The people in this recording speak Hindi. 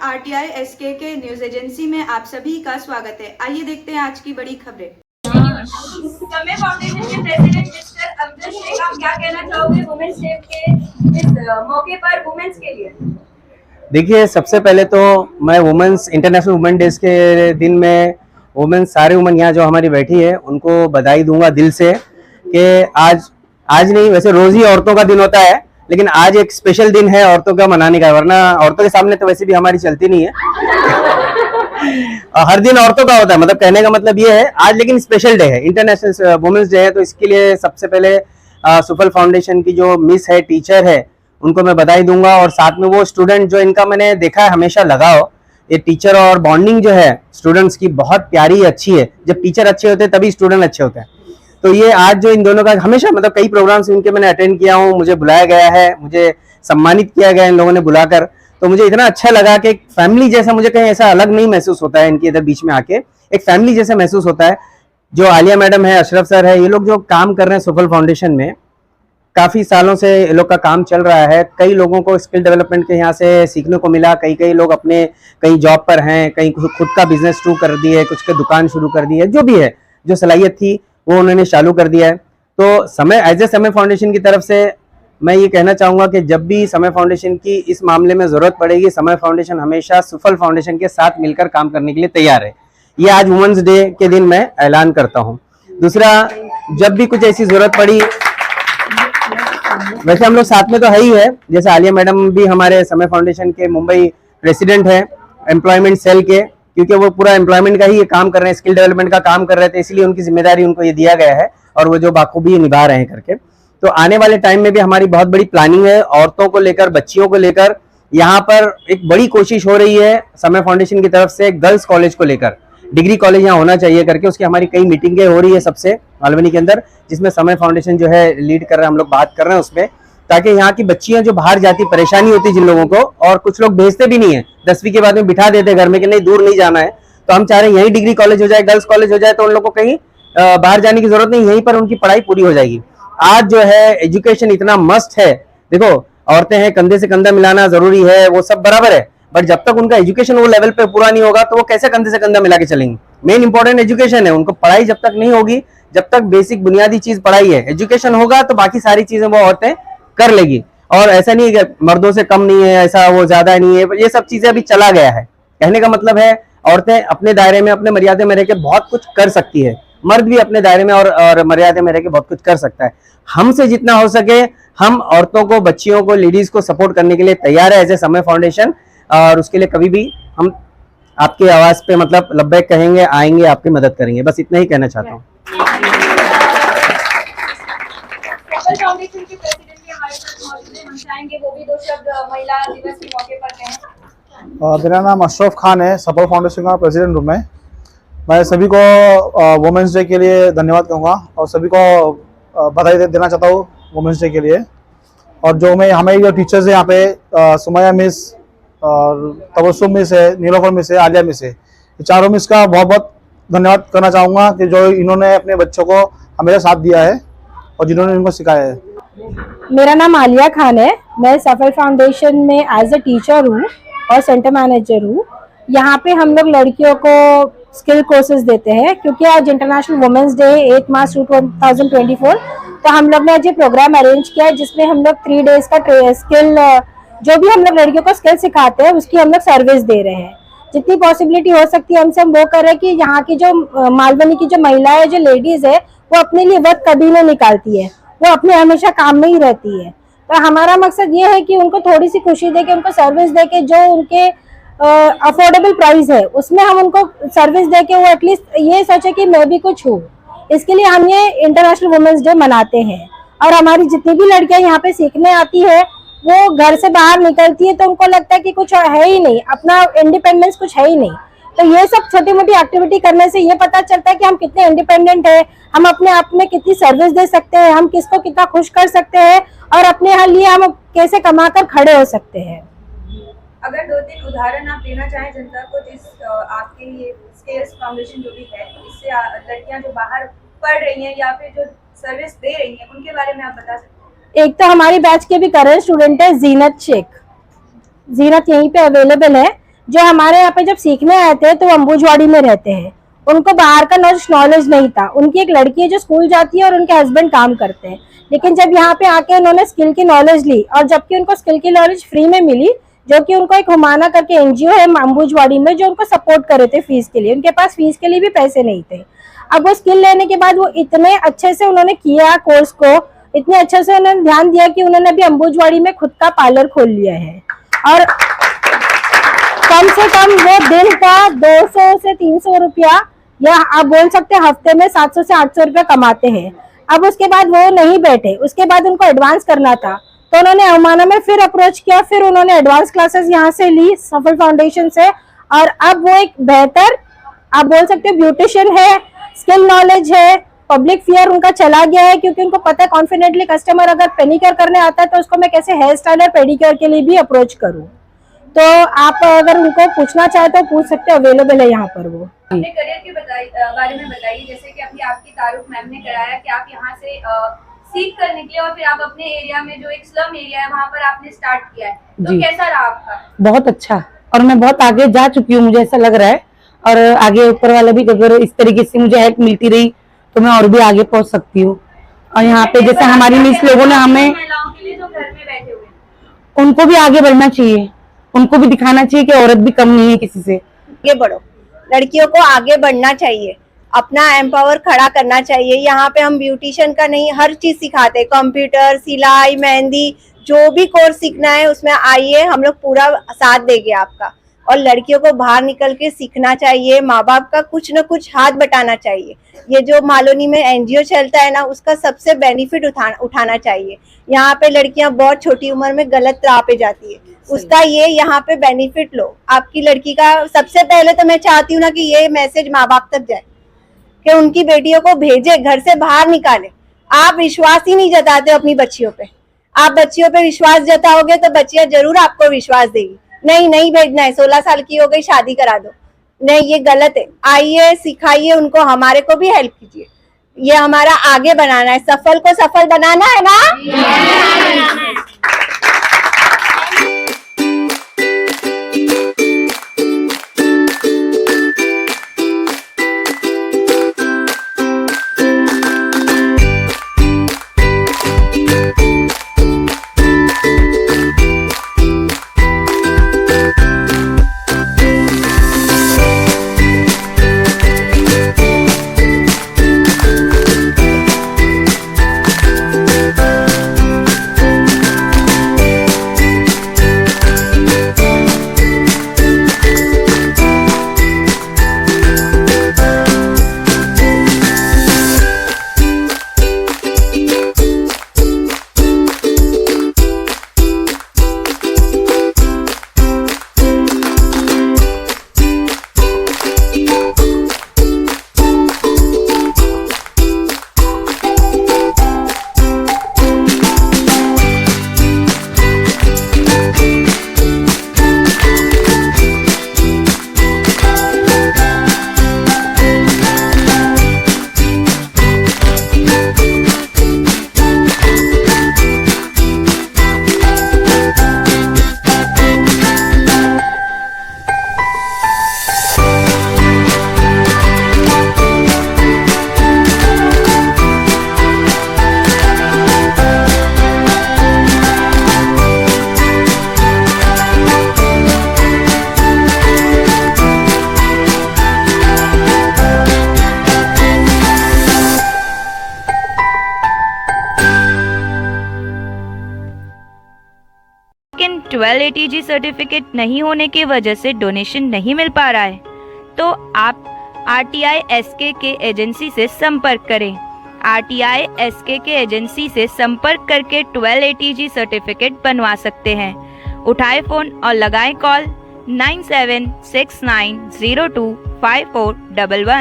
आरटीआई एसके के न्यूज एजेंसी में आप सभी का स्वागत है। आइए देखते हैं आज की बड़ी खबरें। समय फाउंडेशन के प्रेसिडेंट मिस्टर अमजद शेख, आप क्या कहना चाहोगे वुमेन्स डे के इस मौके पर वुमेन्स के लिए? देखिए, सबसे पहले तो मैं वुमेन्स इंटरनेशनल वुमेन डेज के दिन में वुमेन्स सारे वुमेन यहाँ जो हमारी बैठी है उनको बधाई दूंगा दिल से कि आज नहीं, वैसे रोज ही औरतों का दिन होता है, लेकिन आज एक स्पेशल दिन है औरतों का मनाने का, वरना औरतों के सामने तो वैसे भी हमारी चलती नहीं है। हर दिन औरतों का होता है, मतलब कहने का मतलब ये है आज लेकिन स्पेशल डे है, इंटरनेशनल वुमेन्स डे है। तो इसके लिए सबसे पहले सुफल फाउंडेशन की जो मिस है, टीचर है, उनको मैं बधाई दूंगा, और साथ में वो स्टूडेंट जो इनका मैंने देखा है हमेशा लगाओ, ये टीचर और बॉन्डिंग जो है स्टूडेंट्स की बहुत प्यारी अच्छी है। जब टीचर अच्छे होते हैं तभी स्टूडेंट अच्छे होते हैं। तो ये आज जो इन दोनों का हमेशा, मतलब कई प्रोग्राम्स इनके मैंने अटेंड किया हूँ, मुझे बुलाया गया है, मुझे सम्मानित किया गया इन लोगों ने बुलाकर, तो मुझे इतना अच्छा लगा कि एक फैमिली जैसा, मुझे कहीं ऐसा अलग नहीं महसूस होता है इनके इधर बीच में आके, एक फैमिली जैसा महसूस होता है। जो आलिया मैडम है, अशरफ सर है, ये लोग जो काम कर रहे हैं सुफल फाउंडेशन में, काफी सालों से ये लोग का काम चल रहा है। कई लोगों को स्किल डेवलपमेंट के यहाँ से सीखने को मिला, कई लोग अपने कहीं जॉब पर हैं, कहीं खुद का बिजनेस शुरू कर दिए, कुछ के दुकान शुरू कर दी है, जो भी है, जो सलाहियत थी वो उन्होंने चालू कर दिया है। तो समय एज ए समय फाउंडेशन की तरफ से मैं ये कहना चाहूंगा कि जब भी समय फाउंडेशन की इस मामले में जरूरत पड़ेगी, समय फाउंडेशन हमेशा सुफल फाउंडेशन के साथ मिलकर काम करने के लिए तैयार है। ये आज वुमेन्स डे के दिन मैं ऐलान करता हूँ। दूसरा, जब भी कुछ ऐसी जरूरत पड़ी, वैसे हम लोग साथ में तो है ही है, जैसे आलिया मैडम भी हमारे समय फाउंडेशन के मुंबई प्रेसिडेंट है एम्प्लॉयमेंट सेल के, क्योंकि वो पूरा एम्प्लॉयमेंट का ही ये काम कर रहे हैं, स्किल डेवलपमेंट का काम कर रहे थे, इसलिए उनकी जिम्मेदारी उनको ये दिया गया है और वो जो बाखूबी निभा रहे हैं करके। तो आने वाले टाइम में भी हमारी बहुत बड़ी प्लानिंग है औरतों को लेकर, बच्चियों को लेकर। यहाँ पर एक बड़ी कोशिश हो रही है समय फाउंडेशन की तरफ से गर्ल्स कॉलेज को लेकर, डिग्री कॉलेज यहाँ होना चाहिए करके, उसकी हमारी कई मीटिंगें हो रही है सबसे अल्बनी के अंदर, जिसमें समय फाउंडेशन जो है लीड कर रहा है, हम लोग बात कर रहे हैं उसमें, ताकि यहाँ की बच्चियां जो बाहर जाती, परेशानी होती जिन लोगों को, और कुछ लोग भेजते भी नहीं है, 10वीं के बाद में बिठा देते घर में कि नहीं दूर नहीं जाना है, तो हम चाह रहे हैं यही डिग्री कॉलेज हो जाए, गर्ल्स कॉलेज हो जाए, तो उन लोगों को कहीं बाहर जाने की जरूरत नहीं, यहीं पर उनकी पढ़ाई पूरी हो जाएगी। आज जो है एजुकेशन इतना मस्ट है, देखो औरतें हैं, कंधे से कंधा मिलाना जरूरी है, वो सब बराबर है, बट जब तक उनका एजुकेशन वो लेवल पे पूरा नहीं होगा तो वो कैसे कंधे से कंधा मिला के चलेंगे। मेन इंपॉर्टेंट एजुकेशन है, उनको पढ़ाई जब तक नहीं होगी, जब तक बेसिक बुनियादी चीज पढ़ाई है, एजुकेशन होगा तो बाकी सारी चीजें वो औरतें कर लेगी। और ऐसा नहीं है कि मर्दों से कम नहीं है, ऐसा वो ज्यादा नहीं है, ये सब चीजें अभी चला गया है। कहने का मतलब है औरतें अपने दायरे में, अपने मर्यादे में रह के बहुत कुछ कर सकती है, मर्द भी अपने दायरे में और मर्यादे में रह के बहुत कुछ कर सकता है। हमसे जितना हो सके हम औरतों को, बच्चियों को, लेडीज को सपोर्ट करने के लिए तैयार है एज ए समय फाउंडेशन, और उसके लिए कभी भी हम आपकी आवाज पे मतलब लब्बैक कहेंगे, आएंगे, आपकी मदद करेंगे। बस इतना ही कहना चाहता हूँ। मेरा नाम अशरफ खान है, सफल फाउंडेशन का प्रेसिडेंट हूँ मैं सभी को वुमेन्स डे के लिए धन्यवाद कहूँगा और सभी को बधाई देना चाहता हूँ वुमेन्स डे के लिए। और जो हमें जो टीचर्स है यहाँ पे, सुमैया मिस और तबस्सुम मिस है, नीलोफर मिस है, आलिया मिस है, ये चारों मिस का बहुत बहुत धन्यवाद करना चाहूँगा कि जो इन्होंने अपने बच्चों को हमेशा साथ दिया है और जिन्होंने इनको सिखाया है। मेरा नाम आलिया खान है, मैं सफल फाउंडेशन में एज ए टीचर हूँ और सेंटर मैनेजर हूँ। यहाँ पे हम लोग लड़कियों को स्किल कोर्सेज देते हैं, क्योंकि आज इंटरनेशनल वुमेन्स डे 8 मार्च 2024, तो हम लोग ने आज ये प्रोग्राम अरेंज किया है जिसमें हम लोग 3 डेज का स्किल, जो भी हम लोग लड़कियों को स्किल सिखाते हैं उसकी हम लोग सर्विस दे रहे हैं। जितनी पॉसिबिलिटी हो सकती है हमसे हम वो कर रहे हैं कि यहाँ की जो मालवनी की जो महिलाएं, जो लेडीज है, वो अपने लिए वक्त कभी नहीं निकालती है, वो अपने हमेशा काम में ही रहती है। तो हमारा मकसद ये है कि उनको थोड़ी सी खुशी दे के, उनको सर्विस दे के, जो उनके अफोर्डेबल प्राइस है उसमें हम उनको सर्विस दे के वो एटलीस्ट ये सोचे कि मैं भी कुछ हूँ। इसके लिए हम ये इंटरनेशनल वुमेन्स डे मनाते हैं। और हमारी जितनी भी लड़कियां यहाँ पे सीखने आती है, वो घर से बाहर निकलती है तो उनको लगता है कि कुछ है ही नहीं, अपना इंडिपेंडेंस कुछ है ही नहीं। तो ये सब छोटी मोटी एक्टिविटी करने से ये पता चलता है कि हम कितने इंडिपेंडेंट है, हम अपने आप में कितनी सर्विस दे सकते हैं, हम किसको कितना खुश कर सकते हैं और अपने लिए हम कैसे कमाकर खड़े हो सकते हैं। अगर 2-3 उदाहरण आप देना चाहें जनता को, जिस आपके ये स्किल्स फाउंडेशन जो भी है, इससे लड़कियां जो बाहर पढ़ रही हैं या फिर जो सर्विस दे रही हैं, उनके बारे में आप बता सकते हैं। एक तो हमारी बैच के भी करंट स्टूडेंट है जीनत शेख, जीनत यहीं पे अवेलेबल है, जो हमारे यहाँ पे जब सीखने आए थे तो वो अंबुजवाड़ी में रहते हैं, उनको बाहर का नॉलेज नहीं था। उनकी एक लड़की है जो स्कूल जाती है और उनके हस्बैंड काम करते हैं, लेकिन जब यहाँ पे आके उन्होंने स्किल की नॉलेज ली और जबकि उनको स्किल की नॉलेज फ्री में मिली, जो कि उनको एक हुमाना करके एनजीओ है अंबुजवाड़ी में जो उनको सपोर्ट कर रहे थे फीस के लिए, उनके पास फीस के लिए भी पैसे नहीं थे। अब वो स्किल लेने के बाद वो इतने अच्छे से उन्होंने किया कोर्स को, इतने अच्छे से उन्होंने ध्यान दिया कि उन्होंने अभी अंबुजवाड़ी में खुद का पार्लर खोल लिया है और कम से कम वो दिन का 200 से 300 रुपया या आप बोल सकते हैं हफ्ते में 700 से 800 रुपया कमाते हैं। अब उसके बाद वो नहीं बैठे, उसके बाद उनको एडवांस करना था तो उन्होंने हुमाना में फिर अप्रोच किया, फिर उन्होंने एडवांस क्लासेस यहाँ से ली सफल फाउंडेशन से और अब वो एक बेहतर आप बोल सकते हो ब्यूटिशियन है, स्किल नॉलेज है, पब्लिक फियर उनका चला गया है क्योंकि उनको पता है कॉन्फिडेंटली कस्टमर अगर पेडिक्योर करने आता है तो उसको मैं कैसे हेयर स्टाइल और पेडिक्योर के लिए भी अप्रोच करूँ। तो आप अगर उनको पूछना चाहे तो पूछ सकते हैं, अवेलेबल है यहाँ पर वो। अपने करियर के बारे में बताइए, जैसे कि अभी आपकी तारुफ मैम ने कराया कि आप यहाँ से सीख कर निकले और फिर आप अपने एरिया में जो एक स्लम एरिया है वहाँ पर आपने स्टार्ट किया है, तो कैसा रहा आपका? बहुत अच्छा, और मैं बहुत आगे जा चुकी हूँ मुझे ऐसा लग रहा है, और आगे ऊपर वाला भी अगर इस तरीके से मुझे हेल्प मिलती रही तो मैं और भी आगे पहुँच सकती हूँ। और यहाँ पे जैसे हमारी मिस लोगों ने हमें, महिलाओं के लिए जो घर में बैठे हुए उनको भी आगे बढ़ना चाहिए, उनको भी दिखाना चाहिए कि औरत भी कम नहीं है किसी से। आगे बढ़ो, लड़कियों को आगे बढ़ना चाहिए, अपना एम्पावर खड़ा करना चाहिए। यहाँ पे हम ब्यूटिशियन का नहीं हर चीज सिखाते हैं, कंप्यूटर, सिलाई, मेहंदी, जो भी कोर्स सीखना है उसमें आइए, हम लोग पूरा साथ देंगे आपका। और लड़कियों को बाहर निकल के सीखना चाहिए, माँ बाप का कुछ न कुछ हाथ बटाना चाहिए। ये जो मालोनी में एनजीओ चलता है ना, उसका सबसे बेनिफिट उठाना चाहिए। यहाँ पे लड़कियां बहुत छोटी उम्र में गलत राह पे जाती है, उसका ये यहाँ पे बेनिफिट लो। आपकी लड़की का सबसे पहले तो मैं चाहती हूँ ना कि ये मैसेज माँ बाप तक जाए कि उनकी बेटियों को भेजे, घर से बाहर निकाले। आप विश्वास ही नहीं जताते अपनी बच्चियों पे, आप बच्चियों पे विश्वास जताओगे तो बच्चियां जरूर आपको विश्वास देगी। नहीं भेजना है, 16 साल की हो गई शादी करा दो, नहीं ये गलत है। आइए, सिखाइए उनको, हमारे को भी हेल्प कीजिए। ये हमारा आगे बनाना है, सफल को सफल बनाना है ना। लेकिन 1280G सर्टिफिकेट नहीं होने की वजह से डोनेशन नहीं मिल पा रहा है, तो आप RTI SK के एजेंसी से संपर्क करें। RTI SK के एजेंसी से संपर्क करके 1280G सर्टिफिकेट बनवा सकते हैं। उठाए फ़ोन और लगाएं कॉल 9769025411।